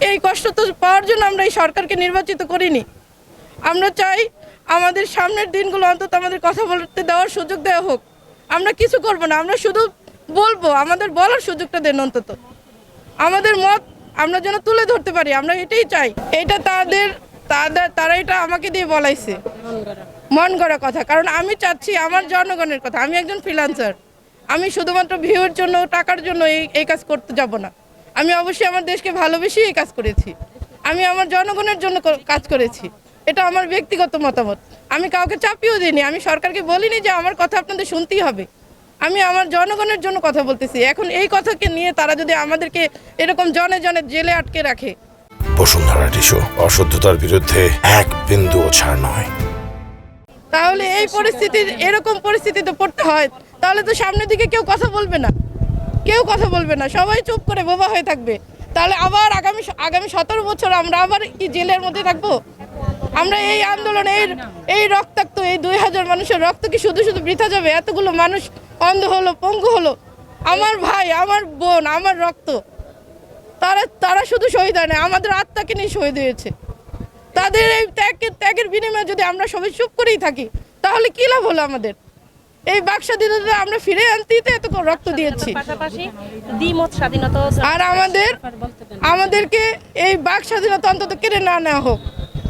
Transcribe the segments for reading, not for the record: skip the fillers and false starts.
এই কষ্ট তো পাওয়ার জন্য আমরা এই সরকারকে নির্বাচিত করিনি। আমরা চাই আমাদের সামনের দিনগুলো অন্তত আমাদের কথা বলতে দেওয়ার সুযোগ দেওয়া হোক। আমরা কিছু করব না, আমরা শুধু বলবো, আমাদের বলার সুযোগটা দেন অন্তত। আমাদের মত আমরা যেন তুলে ধরতে পারি, আমরা এটাই চাই। এটা তারা এটা আমাকে দিয়ে বলাইছে, মন গড়া কথা। কারণ আমি চাচ্ছি আমার জনগণের কথা। আমি একজন ফ্রিল্যান্সার, আমি শুধুমাত্র ভিউর জন্য, টাকার জন্য এই কাজ করতে যাব না। আমি অবশ্যই আমার দেশকে ভালোবেসে এই কাজ করেছি। আমি আমার জনগণের জন্য কাজ করেছি, এটা আমার ব্যক্তিগত মতামত। আমি কাউকে চাপিয়েও দিইনি, আমি সরকারকে বলিনি যে আমার কথা আপনাদের শুনতেই হবে। আমি আমার জনগণের জন্য কথা বলতেছি। এখন এই কথাকে নিয়ে তারা যদি আমাদেরকে এরকম জনে জনে জেলে আটকে রাখে। বসুন্ধরা টিস্যু, অশুদ্ধতার বিরুদ্ধে এক বিন্দুও ছাড় নয়। তাহলে এই এরকম পরিস্থিতিতে পড়তে হয়, তাহলে তো সামনের দিকে কেউ কথা বলবে না, সবাই চুপ করে বোবা হয়ে থাকবে। তাহলে আবার আগামী 17 বছর আমরা আবার কি জেলের মধ্যে থাকবো? আমরা এই আন্দোলন, এই রক্তাক্ত, এই 2000 মানুষের রক্ত কি শুধু শুধু বৃথা যাবে? এতগুলো মানুষ অন্ধ হলো, পঙ্গু হলো, আমার ভাই, আমার বোন, আমার রক্ত, তারা শুধু শহীদ হয় না, আমাদের আত্মাকে নিয়ে শহীদ হয়েছে। তাদের এই ত্যাগের বিনিময়ে যদি আমরা সবাই চুপ করেই থাকি, তাহলে কি লাভ হলো আমাদের? এই বাক স্বাধীনতা আমরা ফিরে আনতে এত রক্ত দিয়েছি, আর আমাদেরকে এই বাক স্বাধীনতা অন্তত কেড়ে না নেওয়া হোক।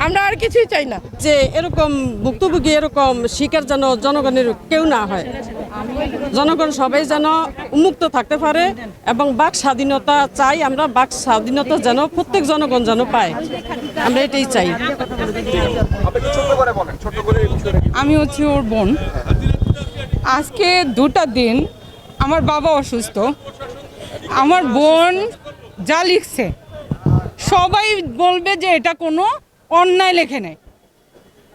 আমরা আর কিছুই চাই না। যে এরকম ভুক্তভোগী, এরকম শিকার যেন জনগণের কেউ না হয়। জনগণ সবাই যেন উন্মুক্ত থাকতে পারে এবং বাক স্বাধীনতা চাই আমরা। বাক স্বাধীনতা যেন প্রত্যেক জনগণ যেন পায়, আমরা এটাই চাই। আমি হচ্ছে ওর বোন। আজকে 2টা দিন আমার বাবা অসুস্থ, আমার বোন যা লিখছে সবাই বলবে যে এটা কোনো অন্যায় লেখে নেয়।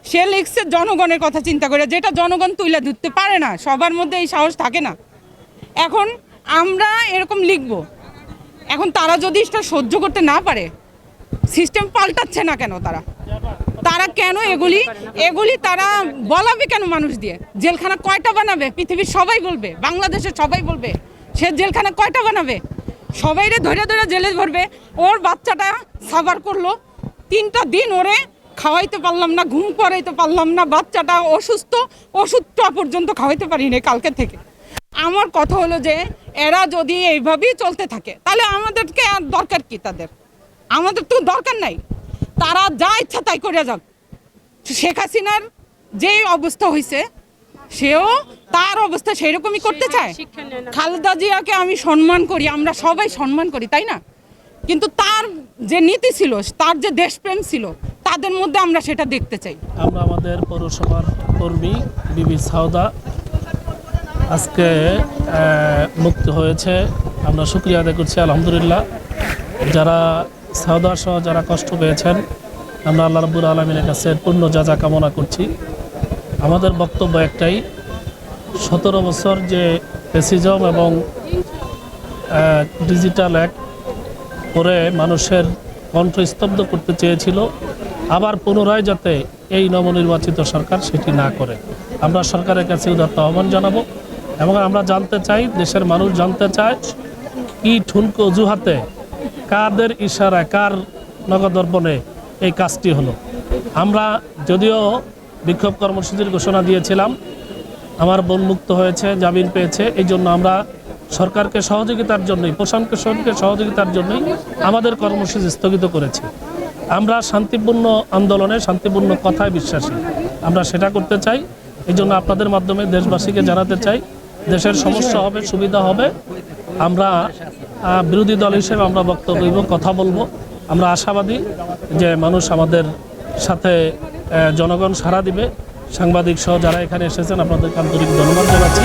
সে লিখছে জনগণের কথা চিন্তা করে, যেটা জনগণ তুলে ধরতে পারে না, সবার মধ্যে এই সাহস থাকে না। এখন আমরা এরকম লিখব, এখন তারা যদি এটা সহ্য করতে না পারে, সিস্টেম পাল্টাচ্ছে না কেন? তারা কেন এগুলি তারা বলাবে কেন? মানুষ দিয়ে জেলখানা কয়টা বানাবে? পৃথিবীর সবাই বলবে, বাংলাদেশের সবাই বলবে সে জেলখানা কয়টা বানাবে। সবাইরে ধরে ধরে জেলে ভরবে। ওর বাচ্চাটা সাবার করলো, 3টা দিন ওরে খাওয়াইতে পারলাম না, ঘুম পড়াইতে পারলাম না, বাচ্চাটা অসুস্থ, ওষুধটা পর্যন্ত খাওয়াইতে পারিনি কালকে থেকে। আমার কথা হলো যে এরা যদি এইভাবেই চলতে থাকে, তাহলে আমাদেরকে আর দরকার কি? আমাদের তো দরকার নাই। তারা যা ইচ্ছা তাই করে যাক। শেখ হাসিনার যে অবস্থা হয়েছে, সেও তার অবস্থা সেরকমই করতে চায়। খালেদা জিয়াকে আমি সম্মান করি, আমরা সবাই সম্মান করি, তাই না? কিন্তু তার যে নীতি ছিল, তার যে দেশপ্রেম ছিল, তাদের মধ্যে আমরা সেটা দেখতে চাই। আমরা আমাদের পৌরসভার কর্মী বিবি সাউদা আজকে মুক্ত হয়েছে। আমরা শুকরিয়া আদায় করছি আলহামদুলিল্লাহ। যারা সাউদা সহ যারা কষ্ট পেয়েছেন, আমরা আল্লাহ রাব্বুল আলামিনের কাছে পূর্ণ জাযা কামনা করছি। আমাদের বক্তব্য একটাই, 17 বছর যে ফ্যাসিজম এবং ডিজিটাল অ্যাক্ট করে মানুষের কণ্ঠ স্তব্ধ করতে চেয়েছিল, আবার পুনরায় যাতে এই নবনির্বাচিত সরকার সেটি না করে, আমরা সরকারের কাছে উদাত্ত আহ্বান জানাবো। এবং আমরা জানতে চাই, দেশের মানুষ জানতে চায় কি ঠুনকো অজুহাতে, কাদের ইশারায়, কার নগদর্পণে এই কাজটি হলো। আমরা যদিও বিক্ষোভ কর্মসূচির ঘোষণা দিয়েছিলাম, আমার বোন মুক্ত হয়েছে, জামিন পেয়েছে, এই জন্য আমরা সরকারকে সহযোগিতার জন্যই, প্রশাসনকে সহযোগিতার জন্যই আমাদের কর্মসূচি স্থগিত করেছি। আমরা শান্তিপূর্ণ আন্দোলনে, শান্তিপূর্ণ কথায় বিশ্বাসী, আমরা সেটা করতে চাই। এই জন্য আপনাদের মাধ্যমে দেশবাসীকে জানাতে চাই, দেশের সমস্যা হবে, সুবিধা হবে, আমরা বিরোধী দল হিসেবে আমরা বক্তব্য দিব, কথা বলবো। আমরা আশাবাদী যে মানুষ আমাদের সাথে, জনগণ সাড়া দিবে। সাংবাদিক সহ যারা এখানে এসেছেন, আপনাদের আন্তরিক ধন্যবাদ জানাচ্ছি।